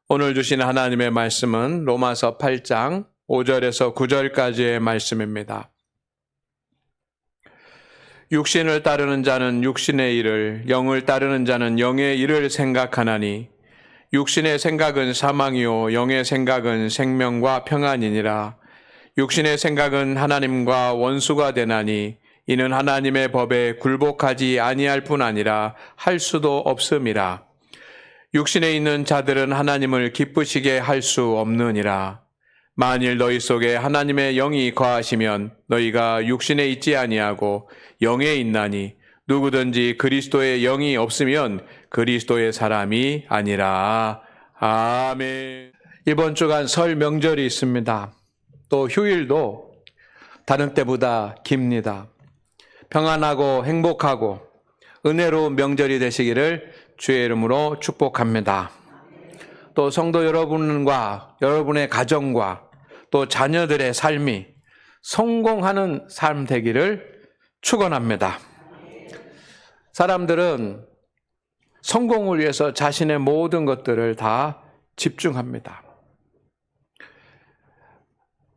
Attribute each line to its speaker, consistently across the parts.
Speaker 1: 오늘 주신 하나님의 말씀은 로마서 8장 5절에서 9절까지의 말씀입니다. 육신을 따르는 자는 육신의 일을, 영을 따르는 자는 영의 일을 생각하나니 육신의 생각은 사망이요 영의 생각은 생명과 평안이니라. 육신의 생각은 하나님과 원수가 되나니 이는 하나님의 법에 굴복하지 아니할 뿐 아니라 할 수도 없음이라. 육신에 있는 자들은 하나님을 기쁘시게 할 수 없느니라. 만일 너희 속에 하나님의 영이 거하시면 너희가 육신에 있지 아니하고 영에 있나니 누구든지 그리스도의 영이 없으면 그리스도의 사람이 아니라. 아멘. 이번 주간 설 명절이 있습니다. 또 휴일도 다른 때보다 깁니다. 평안하고 행복하고 은혜로운 명절이 되시기를 주의 이름으로 축복합니다. 또 성도 여러분과 여러분의 가정과 또 자녀들의 삶이 성공하는 삶 되기를 축원합니다. 사람들은 성공을 위해서 자신의 모든 것들을 다 집중합니다.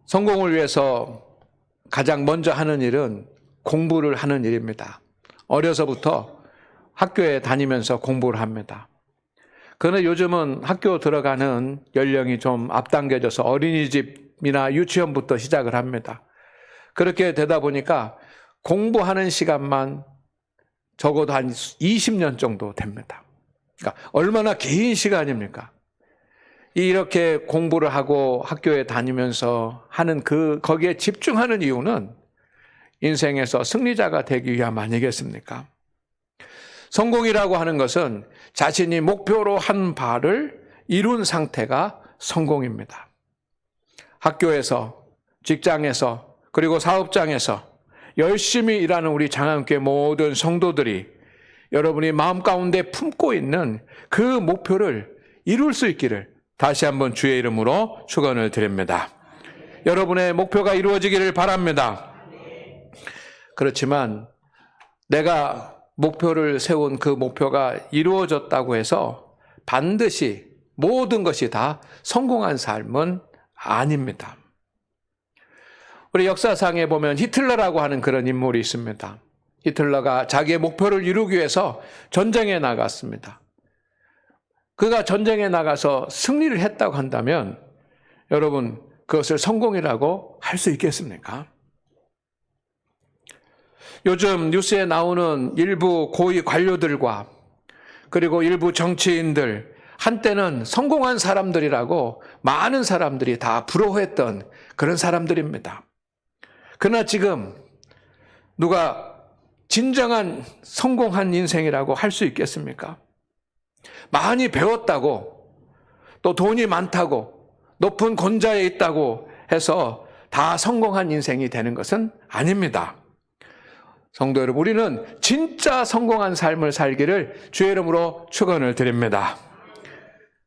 Speaker 1: 성공을 위해서 가장 먼저 하는 일은 공부를 하는 일입니다. 어려서부터 학교에 다니면서 공부를 합니다. 그런데 요즘은 학교 들어가는 연령이 좀 앞당겨져서 어린이집이나 유치원부터 시작을 합니다. 그렇게 되다 보니까 공부하는 시간만 적어도 한 20년 정도 됩니다. 그러니까 얼마나 긴 시간입니까? 이렇게 공부를 하고 학교에 다니면서 하는 거기에 집중하는 이유는 인생에서 승리자가 되기 위함 아니겠습니까? 성공이라고 하는 것은 자신이 목표로 한 바를 이룬 상태가 성공입니다. 학교에서, 직장에서, 그리고 사업장에서 열심히 일하는 우리 장안교회 모든 성도들이 여러분이 마음 가운데 품고 있는 그 목표를 이룰 수 있기를 다시 한번 주의 이름으로 축원을 드립니다. 여러분의 목표가 이루어지기를 바랍니다. 그렇지만 내가 목표를 세운 그 목표가 이루어졌다고 해서 반드시 모든 것이 다 성공한 삶은 아닙니다. 우리 역사상에 보면 히틀러라고 하는 그런 인물이 있습니다. 히틀러가 자기의 목표를 이루기 위해서 전쟁에 나갔습니다. 그가 전쟁에 나가서 승리를 했다고 한다면 여러분 그것을 성공이라고 할 수 있겠습니까? 요즘 뉴스에 나오는 일부 고위 관료들과 그리고 일부 정치인들, 한때는 성공한 사람들이라고 많은 사람들이 다 부러워했던 그런 사람들입니다. 그러나 지금 누가 진정한 성공한 인생이라고 할 수 있겠습니까? 많이 배웠다고, 또 돈이 많다고, 높은 권좌에 있다고 해서 다 성공한 인생이 되는 것은 아닙니다. 성도 여러분, 우리는 진짜 성공한 삶을 살기를 주의 이름으로 축원을 드립니다.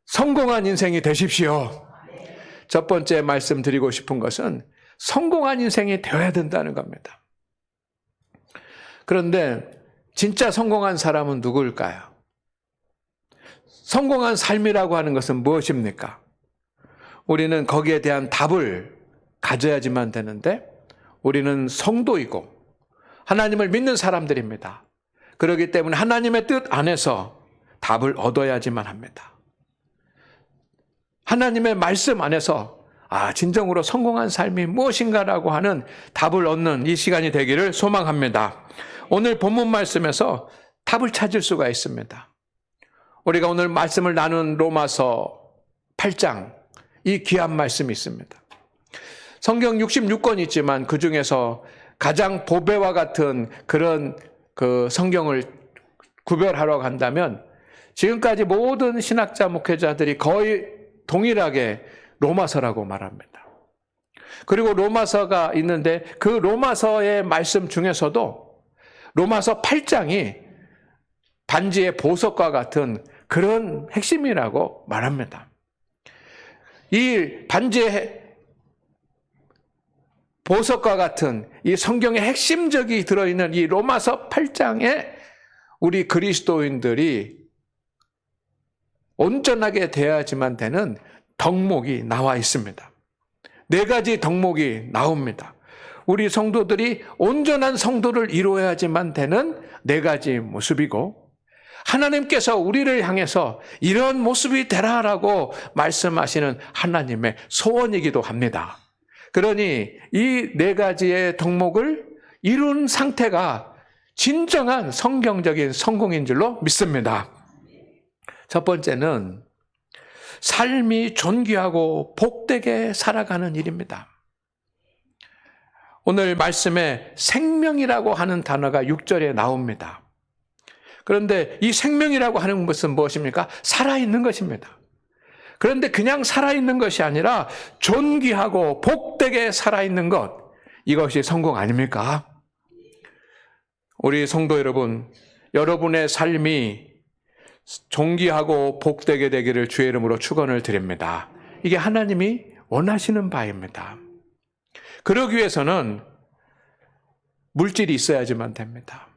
Speaker 1: 성공한 인생이 되십시오. 첫 번째 말씀드리고 싶은 것은 성공한 인생이 되어야 된다는 겁니다. 그런데 진짜 성공한 사람은 누구일까요? 성공한 삶이라고 하는 것은 무엇입니까? 우리는 거기에 대한 답을 가져야지만 되는데 우리는 성도이고 하나님을 믿는 사람들입니다. 그렇기 때문에 하나님의 뜻 안에서 답을 얻어야지만 합니다. 하나님의 말씀 안에서 진정으로 성공한 삶이 무엇인가라고 하는 답을 얻는 이 시간이 되기를 소망합니다. 오늘 본문 말씀에서 답을 찾을 수가 있습니다. 우리가 오늘 말씀을 나눈 로마서 8장, 이 귀한 말씀이 있습니다. 성경 66권 있지만 그 중에서 가장 보배와 같은 그런 성경을 구별하러 간다면 지금까지 모든 신학자 목회자들이 거의 동일하게 로마서라고 말합니다. 그리고 로마서가 있는데 그 로마서의 말씀 중에서도 로마서 8장이 반지의 보석과 같은 그런 핵심이라고 말합니다. 이 반지의 보석과 같은 이 성경의 핵심적이 들어있는 이 로마서 8장에 우리 그리스도인들이 온전하게 되어야지만 되는 덕목이 나와 있습니다. 4가지 덕목이 나옵니다. 우리 성도들이 온전한 성도를 이루어야지만 되는 4가지 모습이고, 하나님께서 우리를 향해서 이런 모습이 되라라고 말씀하시는 하나님의 소원이기도 합니다. 그러니 이 4가지의 덕목을 이룬 상태가 진정한 성경적인 성공인 줄로 믿습니다. 첫 번째는 삶이 존귀하고 복되게 살아가는 일입니다. 오늘 말씀에 생명이라고 하는 단어가 6절에 나옵니다. 그런데 이 생명이라고 하는 것은 무엇입니까? 살아있는 것입니다. 그런데 그냥 살아있는 것이 아니라 존귀하고 복되게 살아있는 것, 이것이 성공 아닙니까? 우리 성도 여러분, 여러분의 삶이 존귀하고 복되게 되기를 주의 이름으로 축원을 드립니다. 이게 하나님이 원하시는 바입니다. 그러기 위해서는 물질이 있어야지만 됩니다.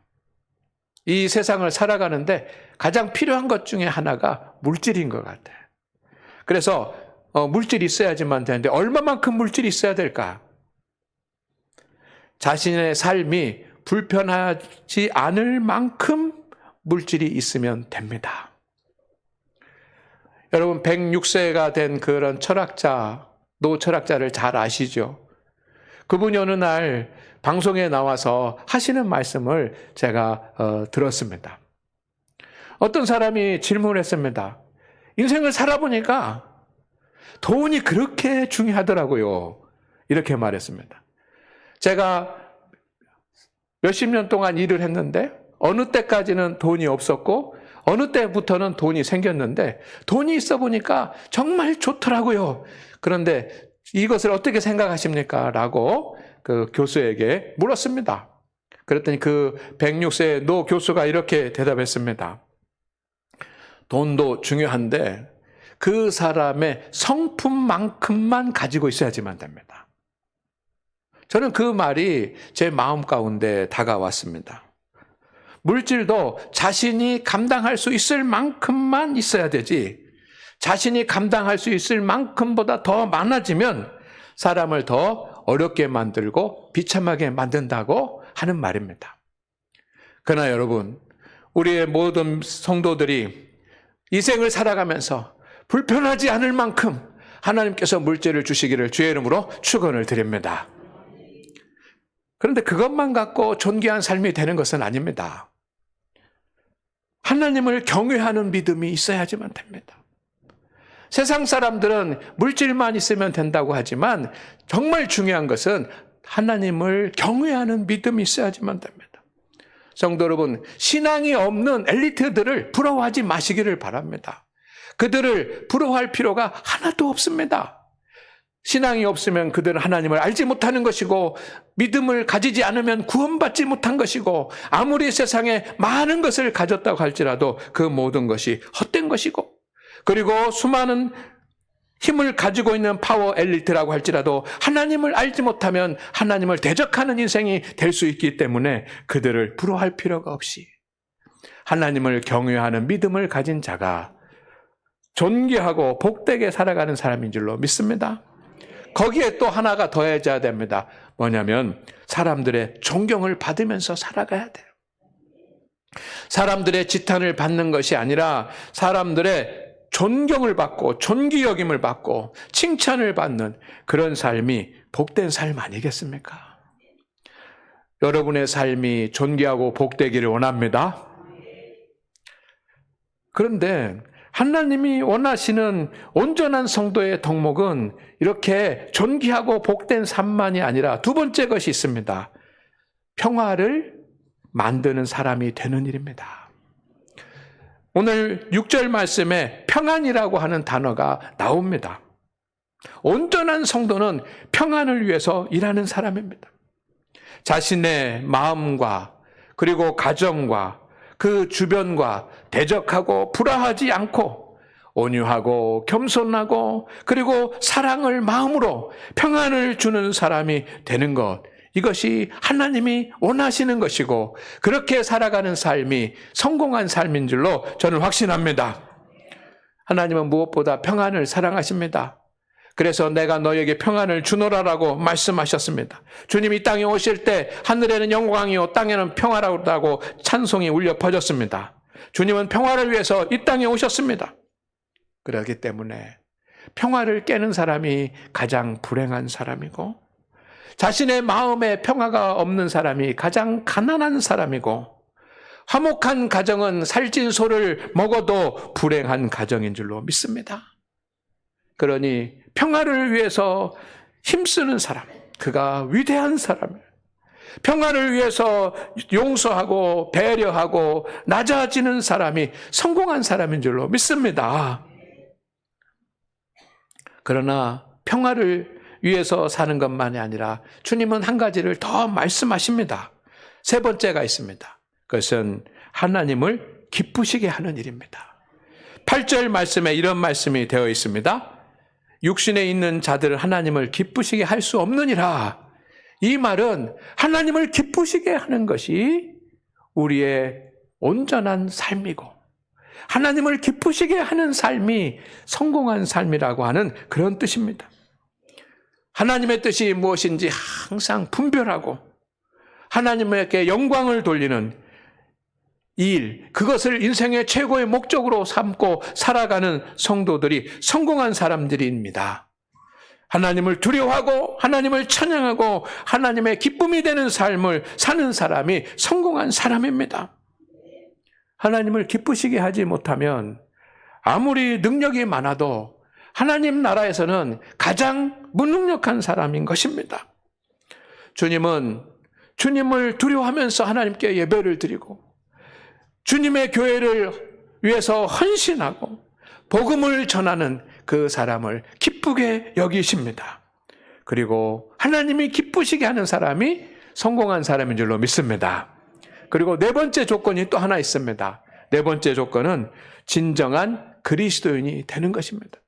Speaker 1: 이 세상을 살아가는데 가장 필요한 것 중에 하나가 물질인 것 같아요. 그래서 물질이 있어야지만 되는데 얼마만큼 물질이 있어야 될까? 자신의 삶이 불편하지 않을 만큼 물질이 있으면 됩니다. 여러분 106세가 된 그런 철학자, 노 철학자를 잘 아시죠? 그분이 어느 날 방송에 나와서 하시는 말씀을 제가 들었습니다. 어떤 사람이 질문을 했습니다. 인생을 살아보니까 돈이 그렇게 중요하더라고요. 이렇게 말했습니다. 제가 몇십 년 동안 일을 했는데 어느 때까지는 돈이 없었고 어느 때부터는 돈이 생겼는데 돈이 있어 보니까 정말 좋더라고요. 그런데 이것을 어떻게 생각하십니까? 라고 그 교수에게 물었습니다. 그랬더니 그 106세 노 교수가 이렇게 대답했습니다. 돈도 중요한데 그 사람의 성품만큼만 가지고 있어야지만 됩니다. 저는 그 말이 제 마음 가운데 다가왔습니다. 물질도 자신이 감당할 수 있을 만큼만 있어야 되지, 자신이 감당할 수 있을 만큼보다 더 많아지면 사람을 더 어렵게 만들고 비참하게 만든다고 하는 말입니다. 그러나 여러분, 우리의 모든 성도들이 이 생을 살아가면서 불편하지 않을 만큼 하나님께서 물질을 주시기를 주의 이름으로 축원을 드립니다. 그런데 그것만 갖고 존귀한 삶이 되는 것은 아닙니다. 하나님을 경외하는 믿음이 있어야지만 됩니다. 세상 사람들은 물질만 있으면 된다고 하지만 정말 중요한 것은 하나님을 경외하는 믿음이 있어야지만 됩니다. 성도 여러분, 신앙이 없는 엘리트들을 부러워하지 마시기를 바랍니다. 그들을 부러워할 필요가 하나도 없습니다. 신앙이 없으면 그들은 하나님을 알지 못하는 것이고 믿음을 가지지 않으면 구원받지 못한 것이고 아무리 세상에 많은 것을 가졌다고 할지라도 그 모든 것이 헛된 것이고, 그리고 수많은 힘을 가지고 있는 파워 엘리트라고 할지라도 하나님을 알지 못하면 하나님을 대적하는 인생이 될 수 있기 때문에 그들을 부러워할 필요가 없이 하나님을 경외하는 믿음을 가진 자가 존귀하고 복되게 살아가는 사람인 줄로 믿습니다. 거기에 또 하나가 더해져야 됩니다. 뭐냐면 사람들의 존경을 받으면서 살아가야 돼요. 사람들의 지탄을 받는 것이 아니라 사람들의 존경을 받고 존귀 여김을 받고 칭찬을 받는 그런 삶이 복된 삶 아니겠습니까? 여러분의 삶이 존귀하고 복되기를 원합니다. 그런데 하나님이 원하시는 온전한 성도의 덕목은 이렇게 존귀하고 복된 삶만이 아니라 두 번째 것이 있습니다. 평화를 만드는 사람이 되는 일입니다. 오늘 6절 말씀에 평안이라고 하는 단어가 나옵니다. 온전한 성도는 평안을 위해서 일하는 사람입니다. 자신의 마음과 그리고 가정과 그 주변과 대적하고 불화하지 않고 온유하고 겸손하고 그리고 사랑을 마음으로 평안을 주는 사람이 되는 것, 이것이 하나님이 원하시는 것이고 그렇게 살아가는 삶이 성공한 삶인 줄로 저는 확신합니다. 하나님은 무엇보다 평안을 사랑하십니다. 그래서 내가 너에게 평안을 주노라라고 말씀하셨습니다. 주님이 땅에 오실 때 하늘에는 영광이요 땅에는 평화라고 찬송이 울려 퍼졌습니다. 주님은 평화를 위해서 이 땅에 오셨습니다. 그렇기 때문에 평화를 깨는 사람이 가장 불행한 사람이고, 자신의 마음에 평화가 없는 사람이 가장 가난한 사람이고, 화목한 가정은 살찐 소를 먹어도 불행한 가정인 줄로 믿습니다. 그러니 평화를 위해서 힘쓰는 사람, 그가 위대한 사람이에요. 평화를 위해서 용서하고 배려하고 낮아지는 사람이 성공한 사람인 줄로 믿습니다. 그러나 평화를 위해서 사는 것만이 아니라 주님은 한 가지를 더 말씀하십니다. 세 번째가 있습니다. 그것은 하나님을 기쁘시게 하는 일입니다. 8절 말씀에 이런 말씀이 되어 있습니다. 육신에 있는 자들은 하나님을 기쁘시게 할 수 없느니라. 이 말은 하나님을 기쁘시게 하는 것이 우리의 온전한 삶이고, 하나님을 기쁘시게 하는 삶이 성공한 삶이라고 하는 그런 뜻입니다. 하나님의 뜻이 무엇인지 항상 분별하고 하나님에게 영광을 돌리는 일, 그것을 인생의 최고의 목적으로 삼고 살아가는 성도들이 성공한 사람들입니다. 하나님을 두려워하고 하나님을 찬양하고 하나님의 기쁨이 되는 삶을 사는 사람이 성공한 사람입니다. 하나님을 기쁘시게 하지 못하면 아무리 능력이 많아도 하나님 나라에서는 가장 무능력한 사람인 것입니다. 주님은 주님을 두려워하면서 하나님께 예배를 드리고 주님의 교회를 위해서 헌신하고 복음을 전하는 그 사람을 기쁘게 여기십니다. 그리고 하나님이 기쁘시게 하는 사람이 성공한 사람인 줄로 믿습니다. 그리고 네 번째 조건이 또 하나 있습니다. 네 번째 조건은 진정한 그리스도인이 되는 것입니다.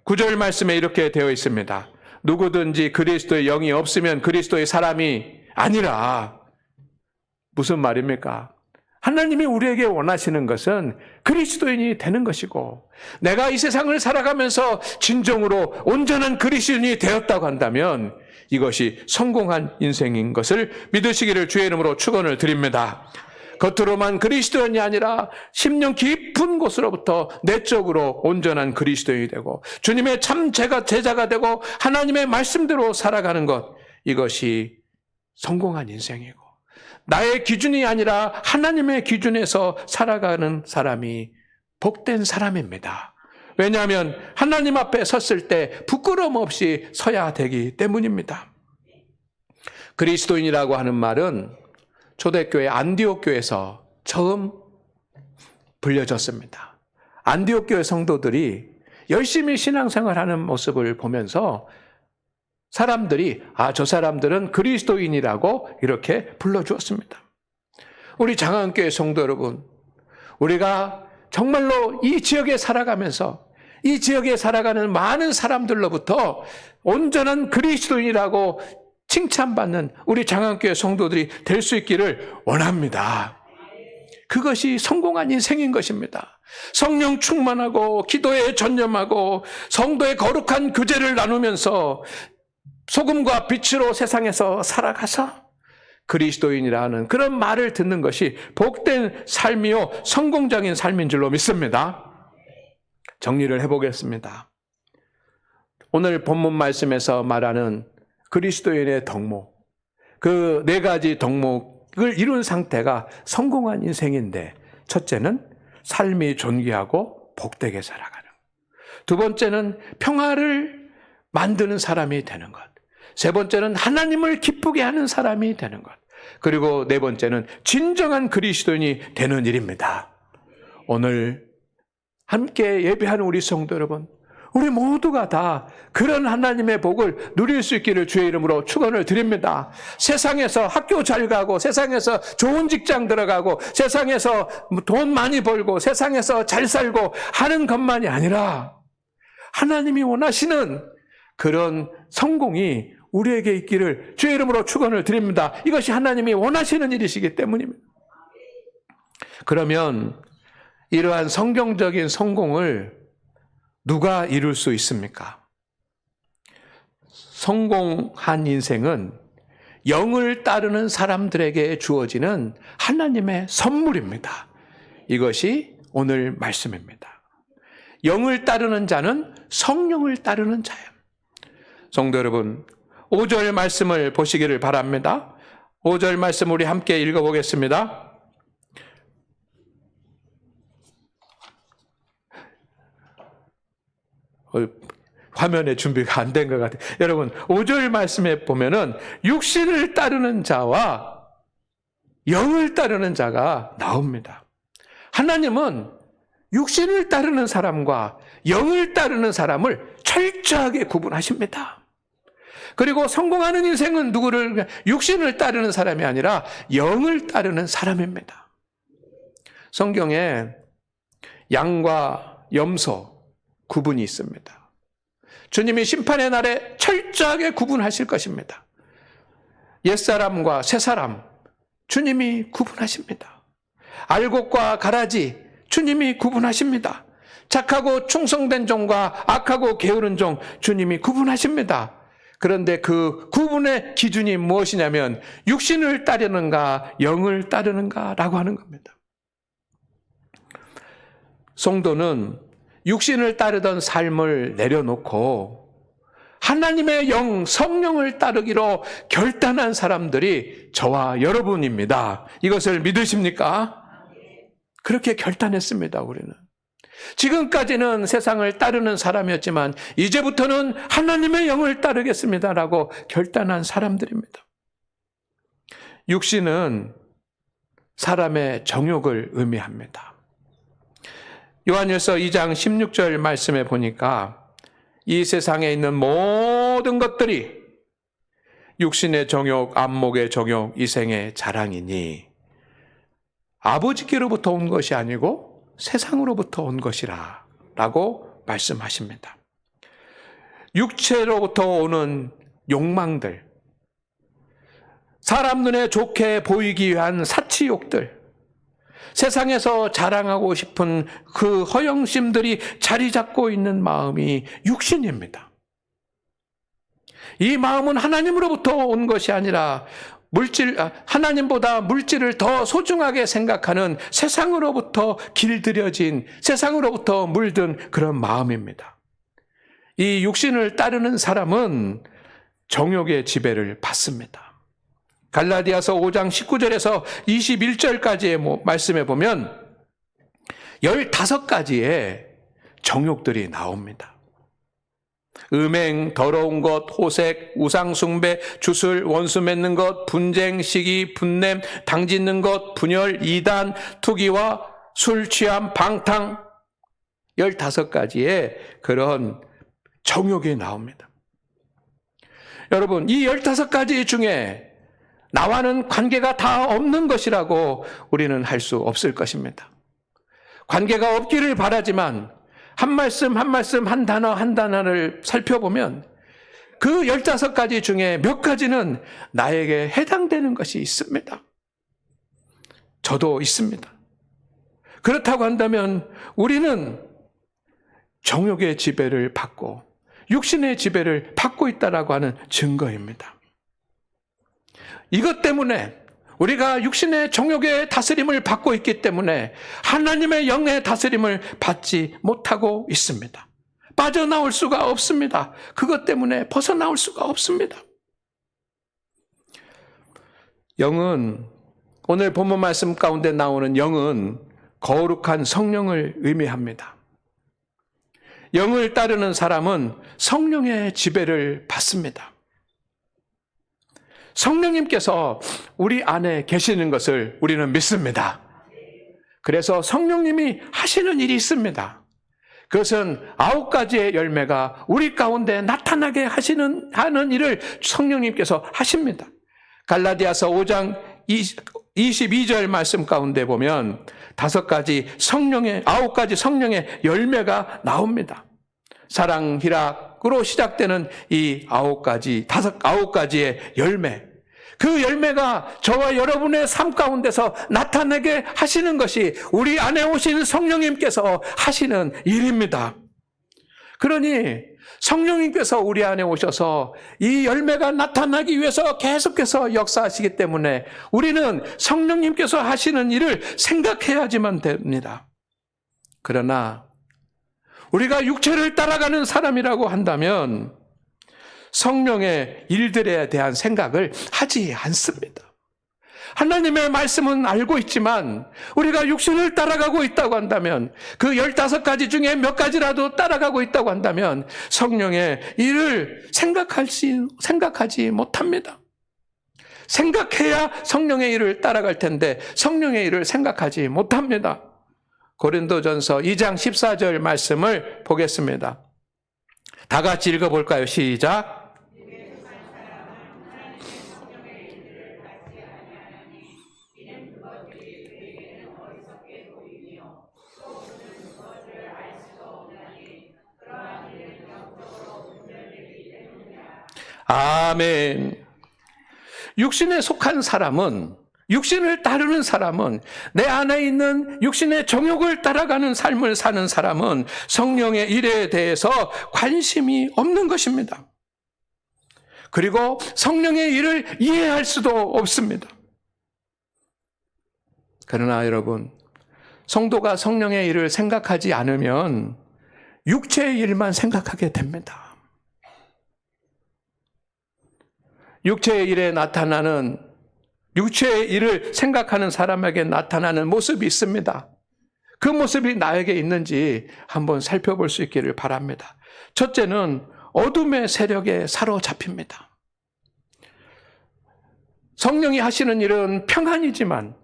Speaker 1: 9절 말씀에 이렇게 되어 있습니다. 누구든지 그리스도의 영이 없으면 그리스도의 사람이 아니라. 무슨 말입니까? 하나님이 우리에게 원하시는 것은 그리스도인이 되는 것이고, 내가 이 세상을 살아가면서 진정으로 온전한 그리스도인이 되었다고 한다면 이것이 성공한 인생인 것을 믿으시기를 주의 이름으로 축원을 드립니다. 겉으로만 그리스도인이 아니라 심령 깊은 곳으로부터 내적으로 온전한 그리스도인이 되고 주님의 참 제자가 되고 하나님의 말씀대로 살아가는 것, 이것이 성공한 인생이고, 나의 기준이 아니라 하나님의 기준에서 살아가는 사람이 복된 사람입니다. 왜냐하면 하나님 앞에 섰을 때 부끄러움 없이 서야 되기 때문입니다. 그리스도인이라고 하는 말은 초대교회 안디옥 교회에서 처음 불려졌습니다. 안디옥 교회 성도들이 열심히 신앙생활하는 모습을 보면서 사람들이 저 사람들은 그리스도인이라고 이렇게 불러주었습니다. 우리 장안교회 성도 여러분, 우리가 정말로 이 지역에 살아가면서 이 지역에 살아가는 많은 사람들로부터 온전한 그리스도인이라고 칭찬받는 우리 장안교회 성도들이 될 수 있기를 원합니다. 그것이 성공한 인생인 것입니다. 성령 충만하고 기도에 전념하고 성도의 거룩한 교제를 나누면서 소금과 빛으로 세상에서 살아가서 그리스도인이라는 그런 말을 듣는 것이 복된 삶이요 성공적인 삶인 줄로 믿습니다. 정리를 해보겠습니다. 오늘 본문 말씀에서 말하는 그리스도인의 덕목, 그 네 가지 덕목을 이룬 상태가 성공한 인생인데, 첫째는 삶이 존귀하고 복되게 살아가는 것, 두 번째는 평화를 만드는 사람이 되는 것, 세 번째는 하나님을 기쁘게 하는 사람이 되는 것, 그리고 네 번째는 진정한 그리스도인이 되는 일입니다. 오늘 함께 예배하는 우리 성도 여러분, 우리 모두가 다 그런 하나님의 복을 누릴 수 있기를 주의 이름으로 축원을 드립니다. 세상에서 학교 잘 가고, 세상에서 좋은 직장 들어가고, 세상에서 돈 많이 벌고, 세상에서 잘 살고 하는 것만이 아니라 하나님이 원하시는 그런 성공이 우리에게 있기를 주의 이름으로 축원을 드립니다. 이것이 하나님이 원하시는 일이시기 때문입니다. 그러면 이러한 성경적인 성공을 누가 이룰 수 있습니까? 성공한 인생은 영을 따르는 사람들에게 주어지는 하나님의 선물입니다. 이것이 오늘 말씀입니다. 영을 따르는 자는 성령을 따르는 자예요. 성도 여러분, 5절 말씀을 보시기를 바랍니다. 5절 말씀 우리 함께 읽어보겠습니다. 화면에 준비가 안 된 것 같아요. 여러분, 5절 말씀에 보면은 육신을 따르는 자와 영을 따르는 자가 나옵니다. 하나님은 육신을 따르는 사람과 영을 따르는 사람을 철저하게 구분하십니다. 그리고 성공하는 인생은 누구를 육신을 따르는 사람이 아니라 영을 따르는 사람입니다. 성경에 양과 염소 구분이 있습니다. 주님이 심판의 날에 철저하게 구분하실 것입니다. 옛사람과 새사람 주님이 구분하십니다. 알곡과 가라지 주님이 구분하십니다. 착하고 충성된 종과 악하고 게으른 종 주님이 구분하십니다. 그런데 그 구분의 기준이 무엇이냐면 육신을 따르는가 영을 따르는가라고 하는 겁니다. 성도는 육신을 따르던 삶을 내려놓고 하나님의 영, 성령을 따르기로 결단한 사람들이 저와 여러분입니다. 이것을 믿으십니까? 그렇게 결단했습니다, 우리는. 지금까지는 세상을 따르는 사람이었지만 이제부터는 하나님의 영을 따르겠습니다라고 결단한 사람들입니다. 육신은 사람의 정욕을 의미합니다. 요한일서 2장 16절 말씀에 보니까 이 세상에 있는 모든 것들이 육신의 정욕, 안목의 정욕, 이생의 자랑이니 아버지께로부터 온 것이 아니고 세상으로부터 온 것이라 라고 말씀하십니다. 육체로부터 오는 욕망들, 사람 눈에 좋게 보이기 위한 사치욕들, 세상에서 자랑하고 싶은 그 허영심들이 자리 잡고 있는 마음이 육신입니다. 이 마음은 하나님으로부터 온 것이 아니라 하나님보다 물질을 더 소중하게 생각하는 세상으로부터 길들여진, 세상으로부터 물든 그런 마음입니다. 이 육신을 따르는 사람은 정욕의 지배를 받습니다. 갈라디아서 5장 19절에서 21절까지의 말씀에 보면 15가지의 정욕들이 나옵니다. 음행, 더러운 것, 호색, 우상숭배, 주술, 원수 맺는 것, 분쟁, 시기, 분냄, 당짓는 것, 분열, 이단, 투기와 술 취함, 방탕 15가지의 그런 정욕이 나옵니다. 여러분, 이 15가지 중에 나와는 관계가 다 없는 것이라고 우리는 할 수 없을 것입니다. 관계가 없기를 바라지만 한 말씀 한 말씀, 한 단어 한 단어를 살펴보면 그 15가지 중에 몇 가지는 나에게 해당되는 것이 있습니다. 저도 있습니다. 그렇다고 한다면 우리는 정욕의 지배를 받고 육신의 지배를 받고 있다라고 하는 증거입니다. 이것 때문에 우리가 육신의 정욕의 다스림을 받고 있기 때문에 하나님의 영의 다스림을 받지 못하고 있습니다. 빠져나올 수가 없습니다. 그것 때문에 벗어나올 수가 없습니다. 영은, 오늘 본문 말씀 가운데 나오는 영은 거룩한 성령을 의미합니다. 영을 따르는 사람은 성령의 지배를 받습니다. 성령님께서 우리 안에 계시는 것을 우리는 믿습니다. 그래서 성령님이 하시는 일이 있습니다. 그것은 9가지의 열매가 우리 가운데 나타나게 하는 일을 성령님께서 하십니다. 갈라디아서 5장 22절 말씀 가운데 보면 9가지 성령의 열매가 나옵니다. 사랑, 희락으로 시작되는 이 9가지의 열매. 그 열매가 저와 여러분의 삶 가운데서 나타나게 하시는 것이 우리 안에 오신 성령님께서 하시는 일입니다. 그러니 성령님께서 우리 안에 오셔서 이 열매가 나타나기 위해서 계속해서 역사하시기 때문에 우리는 성령님께서 하시는 일을 생각해야지만 됩니다. 그러나 우리가 육체를 따라가는 사람이라고 한다면 성령의 일들에 대한 생각을 하지 않습니다. 하나님의 말씀은 알고 있지만 우리가 육신을 따라가고 있다고 한다면 그 15가지 중에 몇 가지라도 따라가고 있다고 한다면 성령의 일을 생각하지 못합니다. 생각해야 성령의 일을 따라갈 텐데 성령의 일을 생각하지 못합니다. 고린도전서 2장 14절 말씀을 보겠습니다. 다 같이 읽어볼까요? 시작. 아멘. 육신에 속한 사람은, 육신을 따르는 사람은, 내 안에 있는 육신의 정욕을 따라가는 삶을 사는 사람은 성령의 일에 대해서 관심이 없는 것입니다. 그리고 성령의 일을 이해할 수도 없습니다. 그러나 여러분, 성도가 성령의 일을 생각하지 않으면 육체의 일만 생각하게 됩니다. 육체의 일에 나타나는, 육체의 일을 생각하는 사람에게 나타나는 모습이 있습니다. 그 모습이 나에게 있는지 한번 살펴볼 수 있기를 바랍니다. 첫째는 어둠의 세력에 사로잡힙니다. 성령이 하시는 일은 평안이지만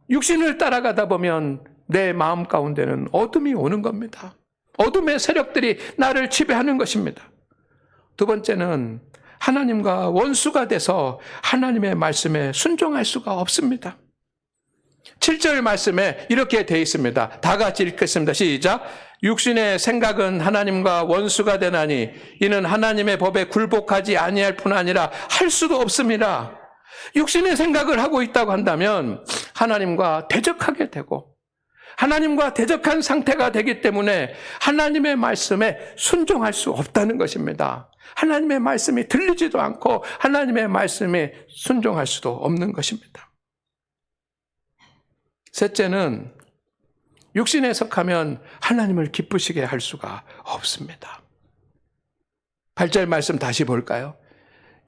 Speaker 1: 육신을 따라가다 보면 내 마음 가운데는 어둠이 오는 겁니다. 어둠의 세력들이 나를 지배하는 것입니다. 두 번째는 하나님과 원수가 돼서 하나님의 말씀에 순종할 수가 없습니다. 7절 말씀에 이렇게 되어 있습니다. 다 같이 읽겠습니다. 시작. 육신의 생각은 하나님과 원수가 되나니 이는 하나님의 법에 굴복하지 아니할 뿐 아니라 할 수도 없습니다. 육신의 생각을 하고 있다고 한다면 하나님과 대적하게 되고 하나님과 대적한 상태가 되기 때문에 하나님의 말씀에 순종할 수 없다는 것입니다. 하나님의 말씀이 들리지도 않고 하나님의 말씀에 순종할 수도 없는 것입니다. 셋째는 육신에 속하면 하나님을 기쁘시게 할 수가 없습니다. 8절 말씀 다시 볼까요?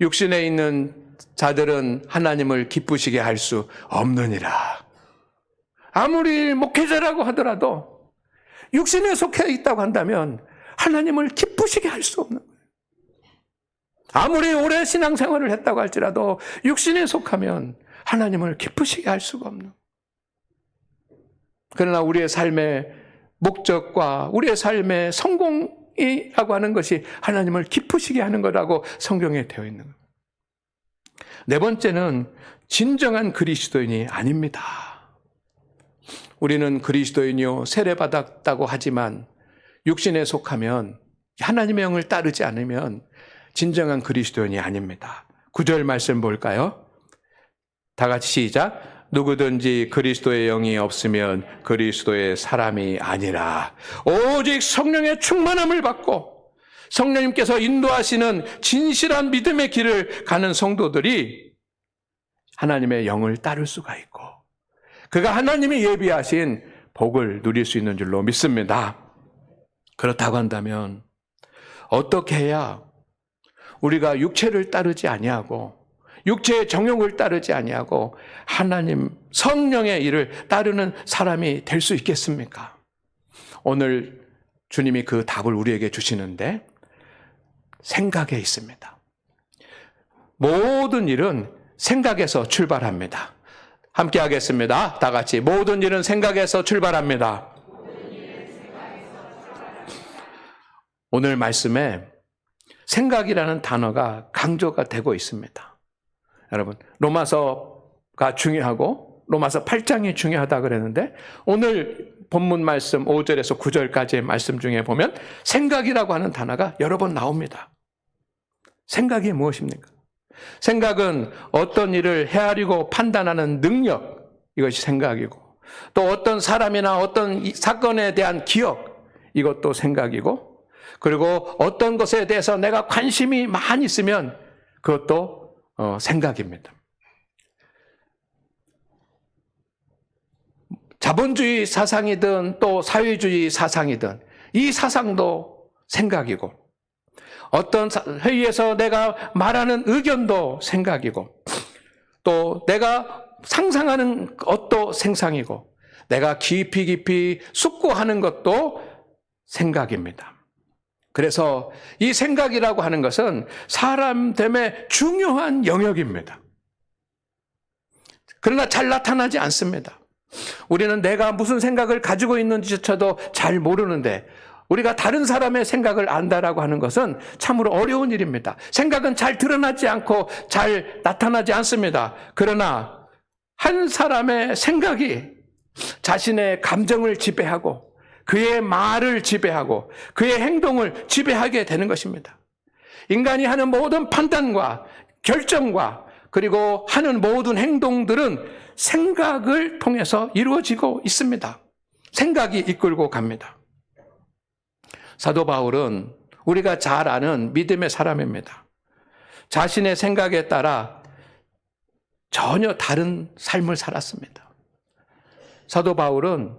Speaker 1: 육신에 있는 자들은 하나님을 기쁘시게 할 수 없느니라. 아무리 목회자라고 하더라도 육신에 속해 있다고 한다면 하나님을 기쁘시게 할 수 없는 거예요. 아무리 오래 신앙생활을 했다고 할지라도 육신에 속하면 하나님을 기쁘시게 할 수가 없는 거예요. 그러나 우리의 삶의 목적과 우리의 삶의 성공이라고 하는 것이 하나님을 기쁘시게 하는 거라고 성경에 되어 있는 거예요. 네 번째는 진정한 그리스도인이 아닙니다. 우리는 그리스도인이요 세례받았다고 하지만 육신에 속하면 하나님의 영을 따르지 않으면 진정한 그리스도인이 아닙니다. 9절 말씀 볼까요? 다 같이 시작. 누구든지 그리스도의 영이 없으면 그리스도의 사람이 아니라 오직 성령의 충만함을 받고 성령님께서 인도하시는 진실한 믿음의 길을 가는 성도들이 하나님의 영을 따를 수가 있고 그가 하나님이 예비하신 복을 누릴 수 있는 줄로 믿습니다. 그렇다고 한다면 어떻게 해야 우리가 육체를 따르지 아니하고 육체의 정욕을 따르지 아니하고 하나님 성령의 일을 따르는 사람이 될 수 있겠습니까? 오늘 주님이 그 답을 우리에게 주시는데 생각에 있습니다. 모든 일은 생각에서 출발합니다. 함께 하겠습니다. 다 같이. 모든 일은 생각에서 출발합니다. 오늘 말씀에 생각이라는 단어가 강조가 되고 있습니다. 여러분, 로마서가 중요하고 로마서 8장이 중요하다 그랬는데 오늘 본문 말씀 5절에서 9절까지의 말씀 중에 보면 생각이라고 하는 단어가 여러 번 나옵니다. 생각이 무엇입니까? 생각은 어떤 일을 헤아리고 판단하는 능력, 이것이 생각이고, 또 어떤 사람이나 어떤 사건에 대한 기억, 이것도 생각이고, 그리고 어떤 것에 대해서 내가 관심이 많이 있으면 그것도 생각입니다. 자본주의 사상이든 또 사회주의 사상이든 이 사상도 생각이고, 어떤 회의에서 내가 말하는 의견도 생각이고, 또 내가 상상하는 것도 생상이고, 내가 깊이 숙고하는 것도 생각입니다. 그래서 이 생각이라고 하는 것은 사람 됨의 중요한 영역입니다. 그러나 잘 나타나지 않습니다. 우리는 내가 무슨 생각을 가지고 있는지조차도 잘 모르는데, 우리가 다른 사람의 생각을 안다라고 하는 것은 참으로 어려운 일입니다. 생각은 잘 드러나지 않고 잘 나타나지 않습니다. 그러나 한 사람의 생각이 자신의 감정을 지배하고 그의 말을 지배하고 그의 행동을 지배하게 되는 것입니다. 인간이 하는 모든 판단과 결정과 그리고 하는 모든 행동들은 생각을 통해서 이루어지고 있습니다. 생각이 이끌고 갑니다. 사도 바울은 우리가 잘 아는 믿음의 사람입니다. 자신의 생각에 따라 전혀 다른 삶을 살았습니다. 사도 바울은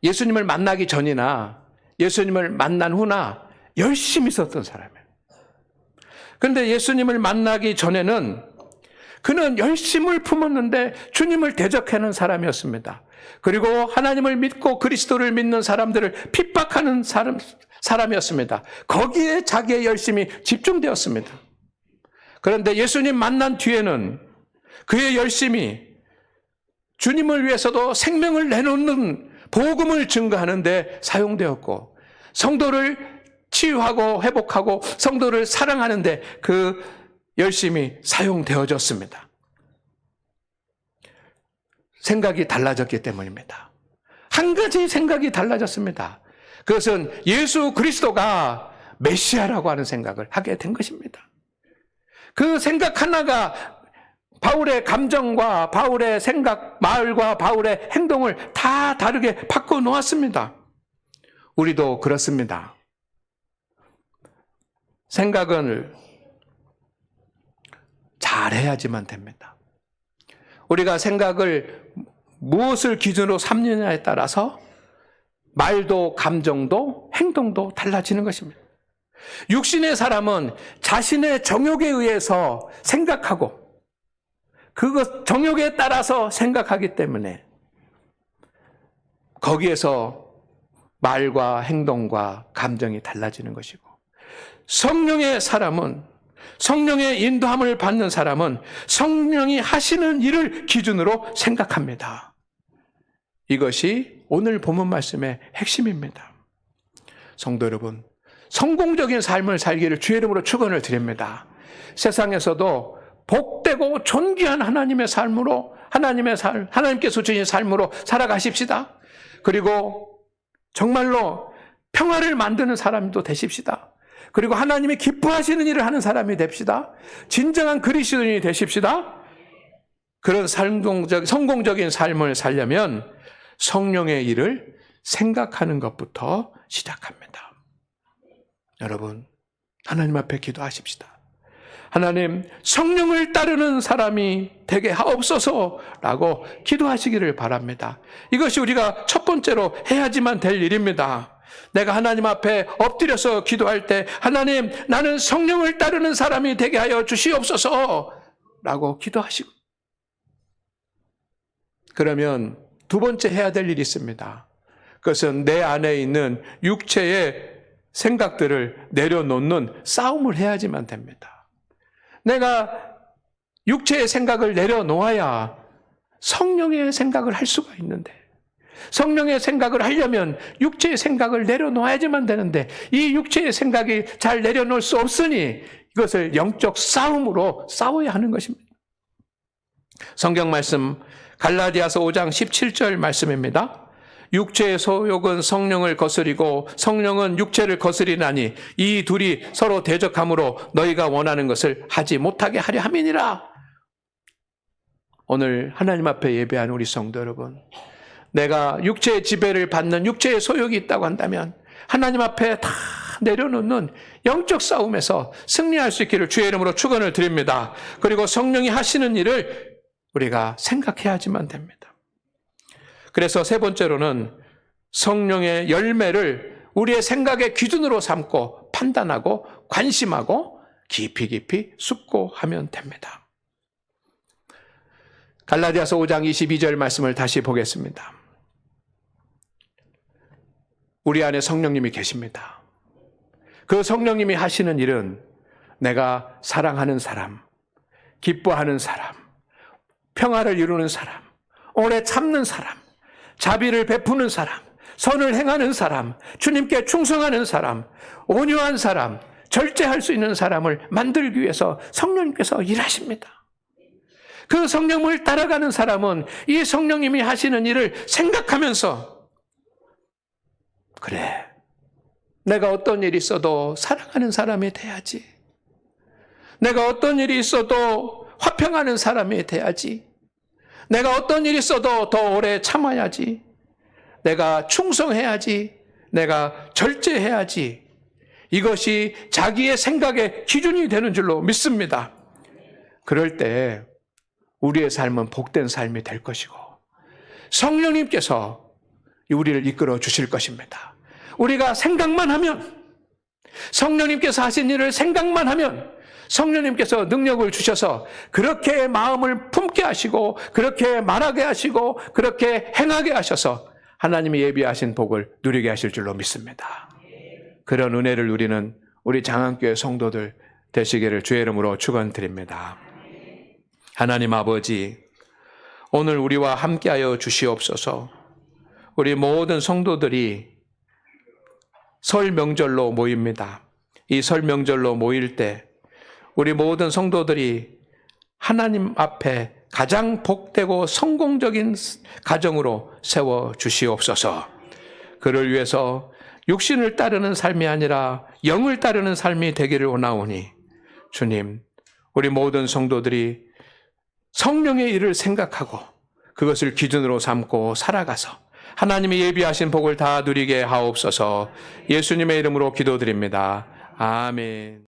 Speaker 1: 예수님을 만나기 전이나 예수님을 만난 후나 열심히 썼던 사람이에요. 그런데 예수님을 만나기 전에는 그는 열심을 품었는데 주님을 대적하는 사람이었습니다. 그리고 하나님을 믿고 그리스도를 믿는 사람들을 핍박하는 사람이었습니다. 거기에 자기의 열심이 집중되었습니다. 그런데 예수님 만난 뒤에는 그의 열심이 주님을 위해서도 생명을 내놓는 복음을 증거하는 데 사용되었고, 성도를 치유하고 회복하고 성도를 사랑하는 데 그 열심히 사용되어졌습니다. 생각이 달라졌기 때문입니다. 한 가지 생각이 달라졌습니다. 그것은 예수 그리스도가 메시아라고 하는 생각을 하게 된 것입니다. 그 생각 하나가 바울의 감정과 바울의 생각, 말과 바울의 행동을 다 다르게 바꿔놓았습니다. 우리도 그렇습니다. 생각을 잘해야지만 됩니다. 우리가 생각을 무엇을 기준으로 삼느냐에 따라서 말도 감정도 행동도 달라지는 것입니다. 육신의 사람은 자신의 정욕에 의해서 생각하고 그것 정욕에 따라서 생각하기 때문에 거기에서 말과 행동과 감정이 달라지는 것이고, 성령의 사람은, 성령의 인도함을 받는 사람은 성령이 하시는 일을 기준으로 생각합니다. 이것이 오늘 본문 말씀의 핵심입니다. 성도 여러분, 성공적인 삶을 살기를 주의 이름으로 축원을 드립니다. 세상에서도 복되고 존귀한 하나님의 삶으로, 하나님께서 주신 삶으로 살아가십시다. 그리고 정말로 평화를 만드는 사람도 되십시다. 그리고 하나님이 기뻐하시는 일을 하는 사람이 됩시다. 진정한 그리스도인이 되십시다. 그런 성공적인 삶을 살려면 성령의 일을 생각하는 것부터 시작합니다. 여러분, 하나님 앞에 기도하십시다. 하나님, 성령을 따르는 사람이 되게 하옵소서라고 기도하시기를 바랍니다. 이것이 우리가 첫 번째로 해야지만 될 일입니다. 내가 하나님 앞에 엎드려서 기도할 때, 하나님, 나는 성령을 따르는 사람이 되게 하여 주시옵소서라고 기도하시고, 그러면 두 번째 해야 될 일이 있습니다. 그것은 내 안에 있는 육체의 생각들을 내려놓는 싸움을 해야지만 됩니다. 내가 육체의 생각을 내려놓아야 성령의 생각을 할 수가 있는데, 성령의 생각을 하려면 육체의 생각을 내려놓아야지만 되는데, 이 육체의 생각이 잘 내려놓을 수 없으니 이것을 영적 싸움으로 싸워야 하는 것입니다. 성경 말씀 갈라디아서 5장 17절 말씀입니다. 육체의 소욕은 성령을 거스리고 성령은 육체를 거스리나니 이 둘이 서로 대적함으로 너희가 원하는 것을 하지 못하게 하려 함이니라. 오늘 하나님 앞에 예배한 우리 성도 여러분, 내가 육체의 지배를 받는 육체의 소욕이 있다고 한다면 하나님 앞에 다 내려놓는 영적 싸움에서 승리할 수 있기를 주의 이름으로 축원을 드립니다. 그리고 성령이 하시는 일을 우리가 생각해야지만 됩니다. 그래서 세 번째로는 성령의 열매를 우리의 생각의 기준으로 삼고 판단하고 관심하고 깊이 숙고하면 됩니다. 갈라디아서 5장 22절 말씀을 다시 보겠습니다. 우리 안에 성령님이 계십니다. 그 성령님이 하시는 일은 내가 사랑하는 사람, 기뻐하는 사람, 평화를 이루는 사람, 오래 참는 사람, 자비를 베푸는 사람, 선을 행하는 사람, 주님께 충성하는 사람, 온유한 사람, 절제할 수 있는 사람을 만들기 위해서 성령님께서 일하십니다. 그 성령을 따라가는 사람은 이 성령님이 하시는 일을 생각하면서 그래, 내가 어떤 일이 있어도 사랑하는 사람이 돼야지. 내가 어떤 일이 있어도 화평하는 사람이 돼야지. 내가 어떤 일이 있어도 더 오래 참아야지. 내가 충성해야지. 내가 절제해야지. 이것이 자기의 생각의 기준이 되는 줄로 믿습니다. 그럴 때 우리의 삶은 복된 삶이 될 것이고 성령님께서 우리를 이끌어 주실 것입니다. 우리가 생각만 하면, 성령님께서 하신 일을 생각만 하면 성령님께서 능력을 주셔서 그렇게 마음을 품게 하시고 그렇게 말하게 하시고 그렇게 행하게 하셔서 하나님이 예비하신 복을 누리게 하실 줄로 믿습니다. 그런 은혜를 누리는 우리 장안교회 성도들 되시기를 주의 이름으로 축원드립니다. 하나님 아버지, 오늘 우리와 함께하여 주시옵소서. 우리 모든 성도들이 설 명절로 모입니다. 이 설 명절로 모일 때 우리 모든 성도들이 하나님 앞에 가장 복되고 성공적인 가정으로 세워 주시옵소서. 그를 위해서 육신을 따르는 삶이 아니라 영을 따르는 삶이 되기를 원하오니 주님, 우리 모든 성도들이 성령의 일을 생각하고 그것을 기준으로 삼고 살아가서 하나님이 예비하신 복을 다 누리게 하옵소서. 예수님의 이름으로 기도드립니다. 아멘.